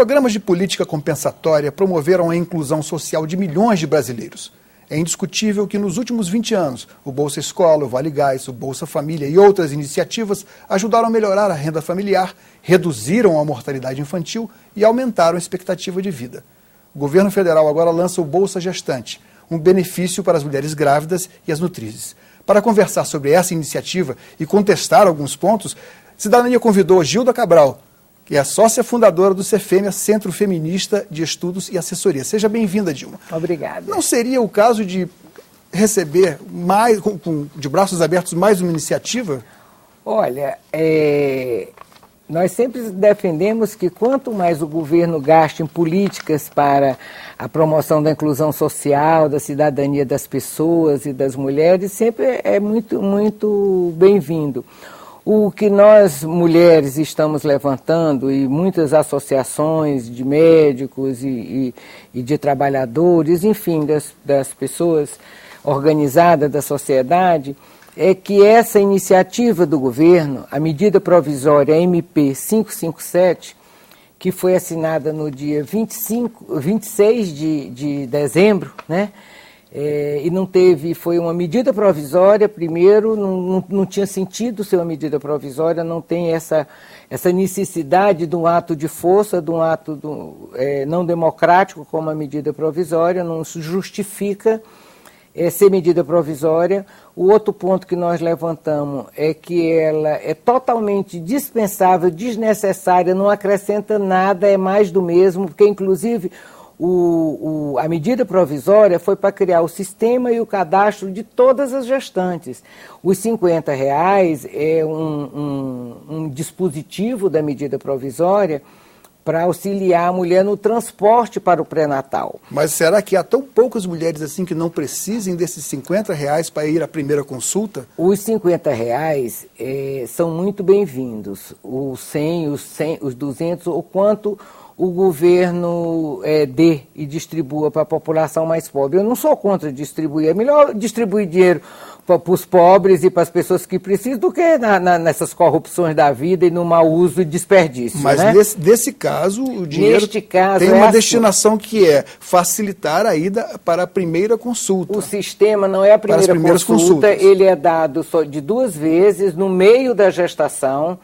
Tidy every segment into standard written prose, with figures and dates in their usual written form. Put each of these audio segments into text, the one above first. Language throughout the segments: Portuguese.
programas de política compensatória promoveram a inclusão social de milhões de brasileiros. É indiscutível que nos últimos 20 anos, o Bolsa Escola, o Vale Gás, o Bolsa Família e outras iniciativas ajudaram a melhorar a renda familiar, reduziram a mortalidade infantil e aumentaram a expectativa de vida. O governo federal agora lança o Bolsa Gestante, um benefício para as mulheres grávidas e as nutrizes. Para conversar sobre essa iniciativa e contestar alguns pontos, Cidadania convidou Gilda Cabral, que é a sócia fundadora do CEFEMEA, Centro Feminista de Estudos e Assessoria. Seja bem-vinda, Dilma. Obrigada. Não seria o caso de receber mais, de braços abertos, mais uma iniciativa? Olha, nós sempre defendemos que quanto mais o governo gaste em políticas para a promoção da inclusão social, da cidadania das pessoas e das mulheres, sempre é muito, muito bem-vindo. O que nós, mulheres, estamos levantando, e muitas associações de médicos e de trabalhadores, enfim, das pessoas organizadas da sociedade, é que essa iniciativa do governo, a medida provisória MP 557, que foi assinada no dia 26 de dezembro, né? E não teve, foi uma medida provisória, primeiro, não tinha sentido ser uma medida provisória, não tem essa necessidade de um ato de força, de um ato não democrático como a medida provisória, não se justifica ser medida provisória. O outro ponto que nós levantamos é que ela é totalmente dispensável, desnecessária, não acrescenta nada, é mais do mesmo, porque inclusive a medida provisória foi para criar o sistema e o cadastro de todas as gestantes. Os R$50 é um dispositivo da medida provisória para auxiliar a mulher no transporte para o pré-natal. Mas será que há tão poucas mulheres assim que não precisem desses R$50 para ir à primeira consulta? Os R$50 são muito bem-vindos. Os 100, os 200, o quanto o governo dê e distribua para a população mais pobre. Eu não sou contra distribuir, é melhor distribuir dinheiro para os pobres e para as pessoas que precisam do que nessas corrupções da vida e no mau uso e desperdício. Mas né? nesse caso, o dinheiro tem uma destinação que é facilitar a ida para a primeira consulta. O sistema não é a primeira consulta, ele é dado só de 2 vezes no meio da gestação.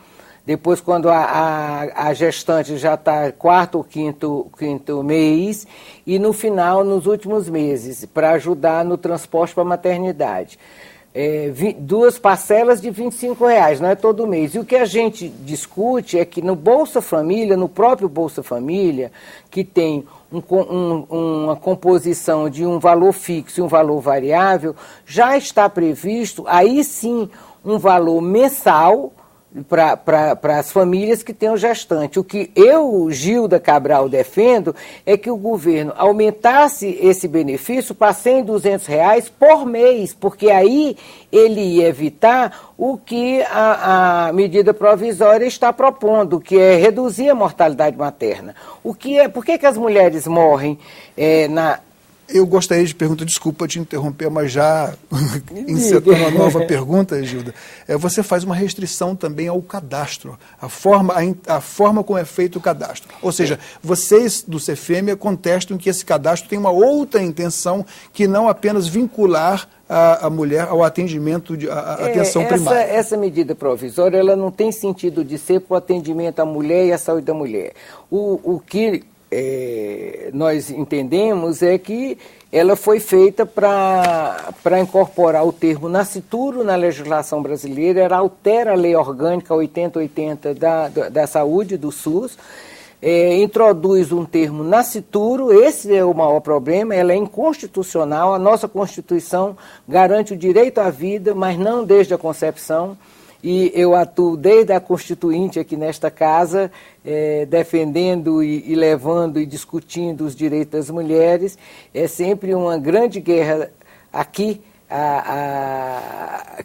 Depois, quando a gestante já está 4º ou 5º mês, e no final, nos últimos meses, para ajudar no transporte para a maternidade. 2 parcelas de R$25, não é todo mês. E o que a gente discute é que no Bolsa Família, no próprio Bolsa Família, que tem uma composição de um valor fixo e um valor variável, já está previsto, aí sim, um valor mensal para as famílias que têm o gestante. O que eu, Gilda Cabral, defendo é que o governo aumentasse esse benefício para R$100, R$200 por mês, porque aí ele ia evitar o que a medida provisória está propondo, que é reduzir a mortalidade materna. Por que as mulheres morrem Eu gostaria de perguntar, desculpa te interromper, mas já insetando uma nova pergunta, Gilda. Você faz uma restrição também ao cadastro, a forma como é feito o cadastro. Ou seja, vocês do CEFEMEA contestam que esse cadastro tem uma outra intenção que não apenas vincular a mulher ao atendimento, à atenção primária. Essa medida provisória ela não tem sentido de ser para o atendimento à mulher e à saúde da mulher. O que nós entendemos é que ela foi feita para incorporar o termo nascituro na legislação brasileira, ela altera a lei orgânica 8080 da saúde, do SUS, introduz um termo nascituro, esse é o maior problema, ela é inconstitucional, a nossa Constituição garante o direito à vida, mas não desde a concepção. E eu atuo desde a Constituinte aqui nesta casa, defendendo e levando e discutindo os direitos das mulheres. É sempre uma grande guerra aqui,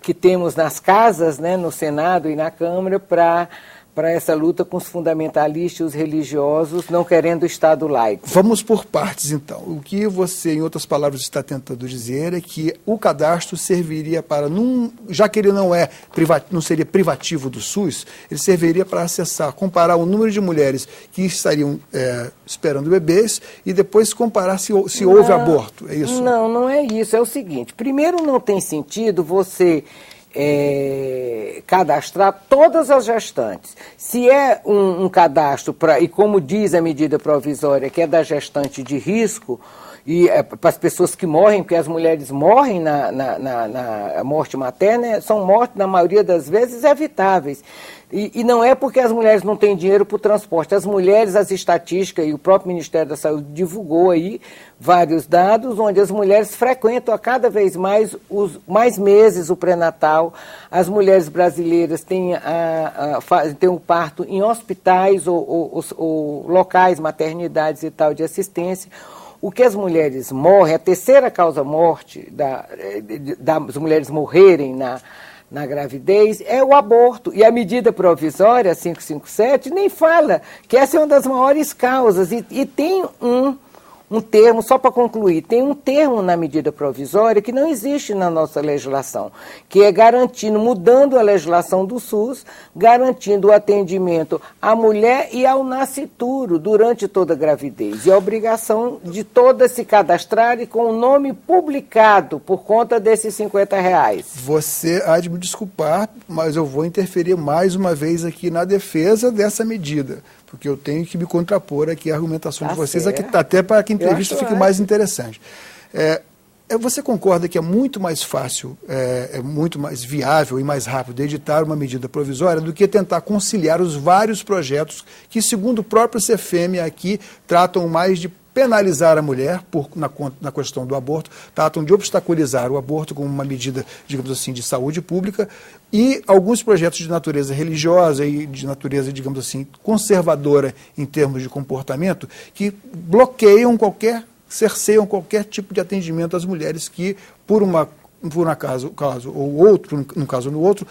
que temos nas casas, né, no Senado e na Câmara, para para essa luta com os fundamentalistas e os religiosos, não querendo o Estado laico. Vamos por partes, então. O que você, em outras palavras, está tentando dizer é que o cadastro serviria para, já que ele não seria privativo do SUS, ele serviria para acessar, comparar o número de mulheres que estariam esperando bebês e depois comparar se houve aborto. É isso? Não, não é isso. É o seguinte, primeiro não tem sentido você cadastrar todas as gestantes. Se é um cadastro, e como diz a medida provisória, que é da gestante de risco, e para as pessoas que morrem, porque as mulheres morrem na morte materna, são mortes, na maioria das vezes, evitáveis. E não é porque as mulheres não têm dinheiro para o transporte. As mulheres, as estatísticas, e o próprio Ministério da Saúde divulgou aí vários dados, onde as mulheres frequentam a cada vez mais meses o pré-natal. As mulheres brasileiras têm o parto em hospitais ou locais, maternidades e tal, de assistência. O que as mulheres morrem, a terceira causa-morte das mulheres morrerem na gravidez é o aborto. E a medida provisória 557 nem fala que essa é uma das maiores causas. E tem um termo, só para concluir, tem um termo na medida provisória que não existe na nossa legislação, que é mudando a legislação do SUS, garantindo o atendimento à mulher e ao nascituro durante toda a gravidez. E a obrigação de todas se cadastrarem com o nome publicado por conta desses R$50. Você há de me desculpar, mas eu vou interferir mais uma vez aqui na defesa dessa medida, porque eu tenho que me contrapor aqui à argumentação de vocês, até para que a entrevista fique mais interessante. Você concorda que é muito mais fácil, é muito mais viável e mais rápido editar uma medida provisória do que tentar conciliar os vários projetos que, segundo o próprio CEFEM aqui, tratam mais de penalizar a mulher na questão do aborto, tratam de obstaculizar o aborto como uma medida, digamos assim, de saúde pública, e alguns projetos de natureza religiosa e de natureza, digamos assim, conservadora em termos de comportamento, que cerceiam qualquer tipo de atendimento às mulheres que, por um caso ou outro, num caso ou no outro,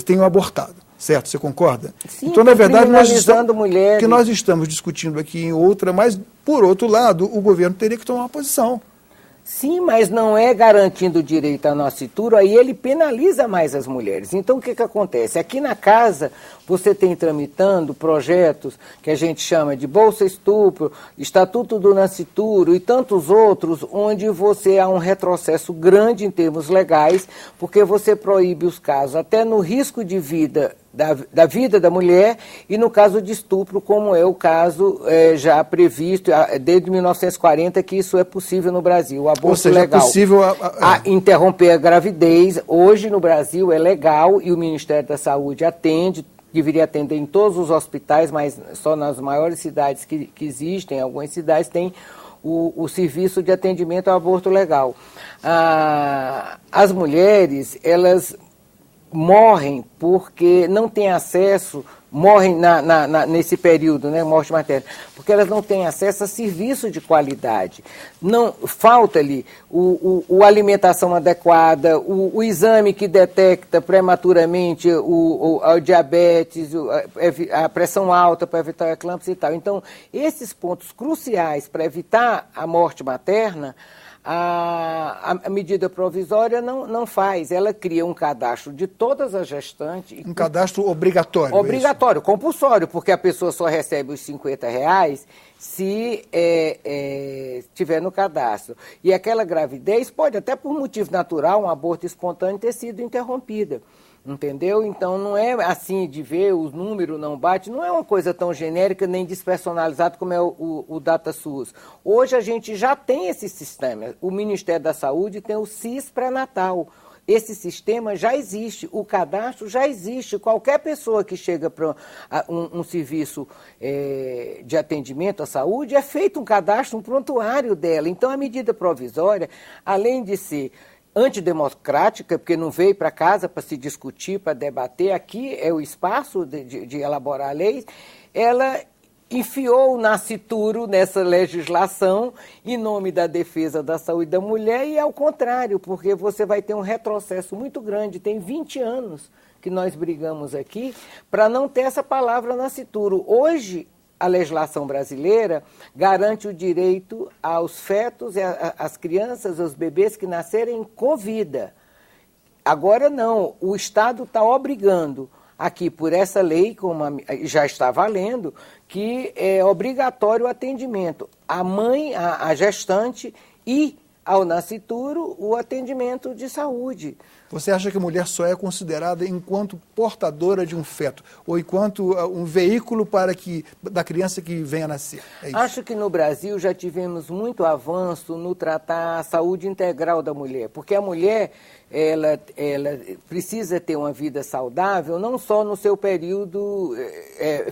tenham abortado. Certo? Você concorda? Sim, então, na verdade, nós estamos discutindo aqui em outra, mas, por outro lado, o governo teria que tomar uma posição. Sim, mas não é garantindo o direito à nascituro, aí ele penaliza mais as mulheres. Então, o que acontece? Aqui na casa, você tem tramitando projetos que a gente chama de Bolsa Estupro, Estatuto do Nascituro e tantos outros, onde há um retrocesso grande em termos legais, porque você proíbe os casos, até no risco de vida, da vida da mulher, e no caso de estupro, como é o caso já previsto desde 1940, que isso é possível no Brasil, o aborto legal. É possível interromper a gravidez, hoje no Brasil é legal e o Ministério da Saúde deveria atender em todos os hospitais, mas só nas maiores cidades que existem, algumas cidades têm o serviço de atendimento ao aborto legal. As mulheres, elas morrem porque não têm acesso, morrem nesse período, né, morte materna, porque elas não têm acesso a serviço de qualidade. Falta-lhe a alimentação adequada, o exame que detecta prematuramente o diabetes, a pressão alta para evitar a eclâmpsia e tal. Então, esses pontos cruciais para evitar a morte materna, a medida provisória não faz. Ela cria um cadastro de todas as gestantes. Um cadastro obrigatório. Obrigatório, compulsório, porque a pessoa só recebe os R$50 se tiver no cadastro. E aquela gravidez pode, até por motivo natural, um aborto espontâneo, ter sido interrompida. Entendeu? Então, não é assim de ver, os números não batem, não é uma coisa tão genérica nem despersonalizada como é o DataSUS. Hoje a gente já tem esse sistema. O Ministério da Saúde tem o CIS pré-natal. Esse sistema já existe, o cadastro já existe. Qualquer pessoa que chega para um serviço de atendimento à saúde, é feito um cadastro, um prontuário dela. Então, a medida provisória, além de ser antidemocrática, porque não veio para casa para se discutir, para debater, aqui é o espaço de elaborar leis, ela enfiou o nascituro nessa legislação em nome da defesa da saúde da mulher, e ao contrário, porque você vai ter um retrocesso muito grande, tem 20 anos que nós brigamos aqui, para não ter essa palavra nascituro. Hoje, a legislação brasileira garante o direito aos fetos, às crianças, aos bebês que nascerem com vida. Agora não, o Estado está obrigando aqui por essa lei, como já está valendo, que é obrigatório o atendimento à mãe, à gestante e ao nascituro o atendimento de saúde. Você acha que a mulher só é considerada enquanto portadora de um feto ou enquanto um veículo da criança que venha a nascer? É isso? Acho que no Brasil já tivemos muito avanço no tratar a saúde integral da mulher, porque a mulher ela precisa ter uma vida saudável não só no seu período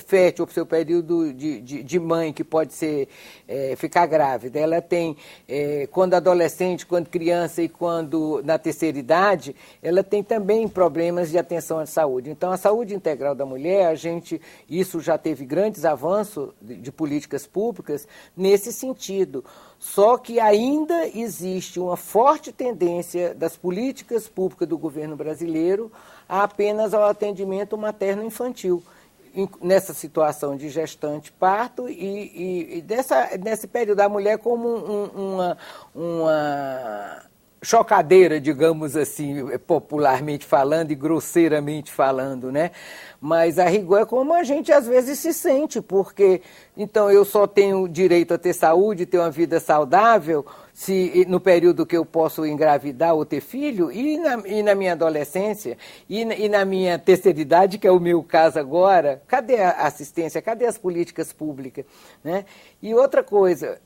fértil, ou seu período de mãe, que pode ser ficar grávida. Ela tem, quando adolescente, quando criança e quando na terceira idade, ela tem também problemas de atenção à saúde. Então, a saúde integral da mulher, isso já teve grandes avanços de políticas públicas nesse sentido. Só que ainda existe uma forte tendência das políticas públicas do governo brasileiro a apenas ao atendimento materno-infantil, nessa situação de gestante, parto e nesse período da mulher como uma chocadeira, digamos assim, popularmente falando e grosseiramente falando, né? Mas a rigor é como a gente às vezes se sente, porque então eu só tenho direito a ter saúde, ter uma vida saudável, no período que eu posso engravidar ou ter filho, e na minha adolescência, e na minha terceira idade, que é o meu caso agora, cadê a assistência, cadê as políticas públicas, né? E outra coisa,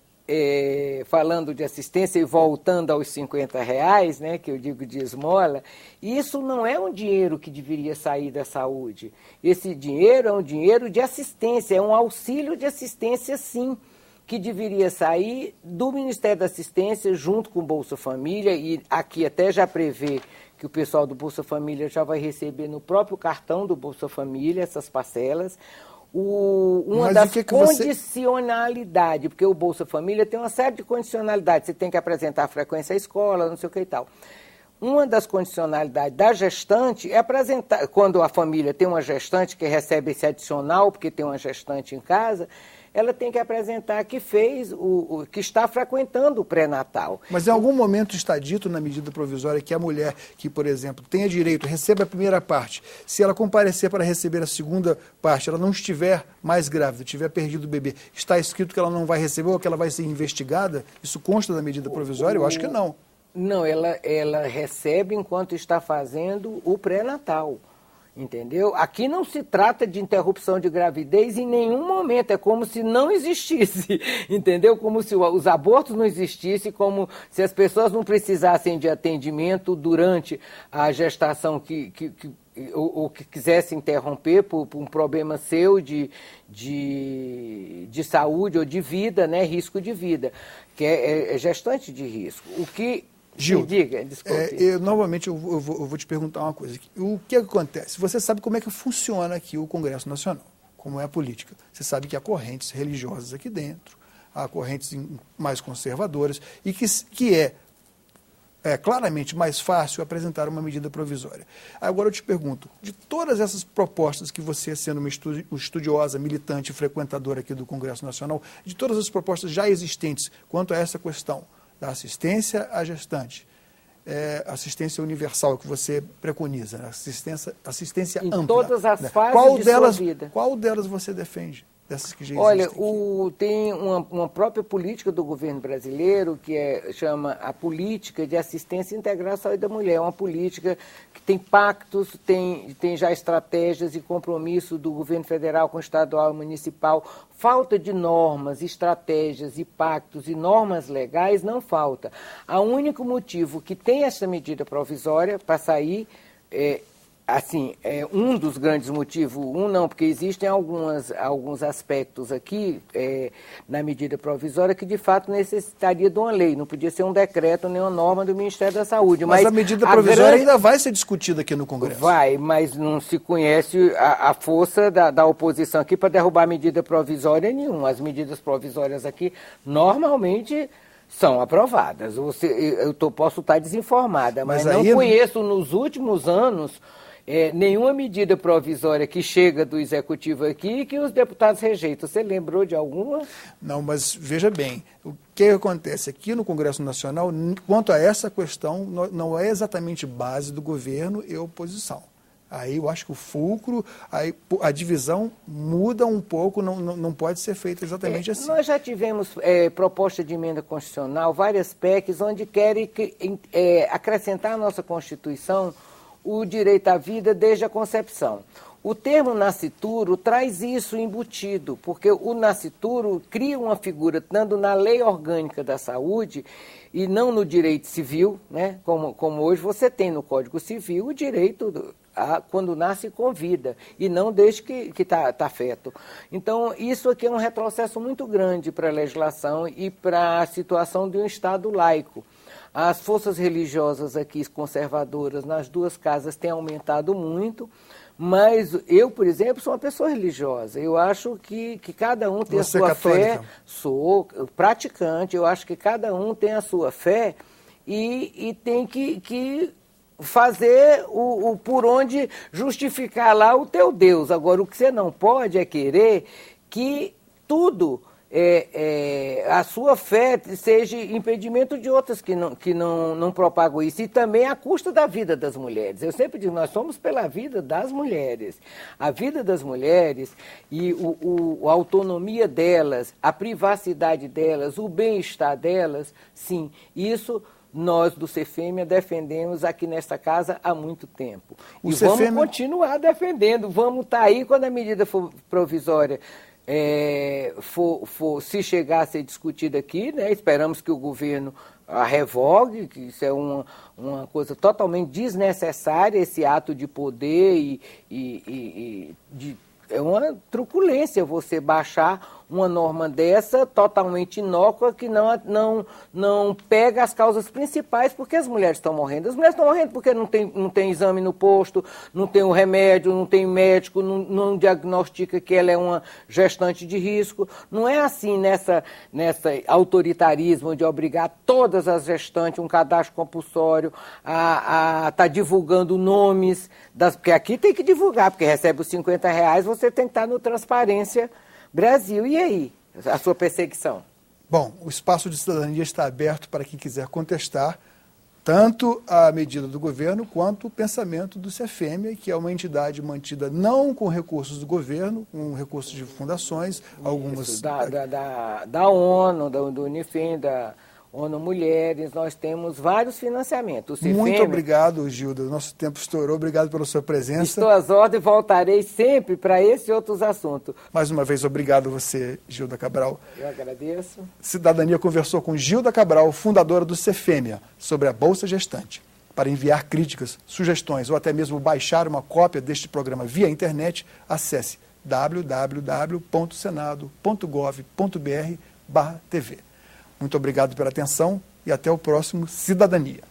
falando de assistência e voltando aos R$50, né, que eu digo de esmola, isso não é um dinheiro que deveria sair da saúde. Esse dinheiro é um dinheiro de assistência, é um auxílio de assistência, sim, que deveria sair do Ministério da Assistência junto com o Bolsa Família, e aqui até já prevê que o pessoal do Bolsa Família já vai receber no próprio cartão do Bolsa Família essas parcelas. Uma das condicionalidades, porque o Bolsa Família tem uma série de condicionalidades, você tem que apresentar a frequência à escola, não sei o que e tal. Uma das condicionalidades da gestante é apresentar, quando a família tem uma gestante que recebe esse adicional, porque tem uma gestante em casa, ela tem que apresentar que que está frequentando o pré-natal. Mas em algum momento está dito na medida provisória que a mulher que, por exemplo, tenha direito, receba a primeira parte, se ela comparecer para receber a segunda parte, ela não estiver mais grávida, tiver perdido o bebê, está escrito que ela não vai receber ou que ela vai ser investigada? Isso consta da medida provisória? Eu acho que não. Não, ela recebe enquanto está fazendo o pré-natal. Entendeu? Aqui não se trata de interrupção de gravidez em nenhum momento, é como se não existisse, entendeu? Como se os abortos não existissem, como se as pessoas não precisassem de atendimento durante a gestação ou que quisesse interromper por um problema seu de saúde ou de vida, né? Risco de vida, que é gestante de risco. O que... Gil, diga, desculpe. Novamente eu vou te perguntar uma coisa. O que acontece? Você sabe como é que funciona aqui o Congresso Nacional, como é a política. Você sabe que há correntes religiosas aqui dentro, há correntes mais conservadoras, e que é claramente mais fácil apresentar uma medida provisória. Agora eu te pergunto, de todas essas propostas que você, sendo uma estudiosa, militante, frequentadora aqui do Congresso Nacional, de todas as propostas já existentes quanto a essa questão da assistência à gestante, assistência universal que você preconiza, assistência ampla. Em todas as fases de sua vida. Qual delas você defende? Dessas que já Olha, existem tem uma própria política do governo brasileiro que chama a política de assistência integral à saúde da mulher. É uma política que tem pactos, tem já estratégias e compromisso do governo federal com o estadual e municipal. Falta de normas, estratégias e pactos e normas legais não falta. O único motivo que tem essa medida provisória para sair um dos grandes motivos, porque existem alguns aspectos aqui na medida provisória que de fato necessitaria de uma lei, não podia ser um decreto nem uma norma do Ministério da Saúde. Mas a medida provisória ainda vai ser discutida aqui no Congresso. Vai, mas não se conhece a força da oposição aqui para derrubar medida provisória nenhuma. As medidas provisórias aqui normalmente são aprovadas. Eu posso estar desinformada, mas não conheço nos últimos anos nenhuma medida provisória que chega do Executivo aqui que os deputados rejeitam. Você lembrou de alguma? Não, mas veja bem, o que acontece aqui no Congresso Nacional, quanto a essa questão, não é exatamente base do governo e oposição. Aí eu acho que o fulcro, aí a divisão muda um pouco, não pode ser feita exatamente assim. Nós já tivemos proposta de emenda constitucional, várias PECs, onde querem acrescentar à nossa Constituição o direito à vida desde a concepção. O termo nascituro traz isso embutido, porque o nascituro cria uma figura, tanto na lei orgânica da saúde e não no direito civil, né? Como hoje você tem no Código Civil o direito quando nasce com vida, e não desde que está feto. Então, isso aqui é um retrocesso muito grande para a legislação e para a situação de um Estado laico. As forças religiosas aqui, conservadoras, nas duas casas, têm aumentado muito, mas eu, por exemplo, sou uma pessoa religiosa. Eu acho que cada um tem a sua fé. Sou praticante, eu acho que cada um tem a sua fé e tem que fazer por onde justificar lá o teu Deus. Agora, o que você não pode é querer que tudo, a sua fé seja impedimento de outras que não propagam isso. E também à custa da vida das mulheres. Eu sempre digo, nós somos pela vida das mulheres. A vida das mulheres e a autonomia delas, a privacidade delas, o bem-estar delas, sim, isso nós do CEFEMIA defendemos aqui nesta casa há muito tempo. Vamos continuar defendendo, vamos estar aí quando a medida for provisória se chegar a ser discutida aqui, né? Esperamos que o governo a revogue, que isso é uma coisa totalmente desnecessária, esse ato de poder é uma truculência você baixar uma norma dessa totalmente inócua que não pega as causas principais porque as mulheres estão morrendo. As mulheres estão morrendo porque não tem exame no posto, não tem um remédio, não tem médico, não diagnostica que ela é uma gestante de risco. Não é assim nessa autoritarismo de obrigar todas as gestantes, um cadastro compulsório, a estar divulgando nomes, porque aqui tem que divulgar, porque recebe os R$50, você tem que estar no Transparência Brasil. E aí, a sua perseguição? Bom, o espaço de cidadania está aberto para quem quiser contestar tanto a medida do governo quanto o pensamento do CEFEMIA, que é uma entidade mantida não com recursos do governo, com recursos de fundações, algumas... Isso, da ONU, do UNIFEM, da ONU Mulheres, nós temos vários financiamentos. Muito obrigado, Gilda. Nosso tempo estourou. Obrigado pela sua presença. Estou às ordens e voltarei sempre para esse e outros assuntos. Mais uma vez, obrigado a você, Gilda Cabral. Eu agradeço. Cidadania conversou com Gilda Cabral, fundadora do CEFEMIA, sobre a Bolsa Gestante. Para enviar críticas, sugestões ou até mesmo baixar uma cópia deste programa via internet, acesse www.senado.gov.br/TV. Muito obrigado pela atenção e até o próximo Cidadania.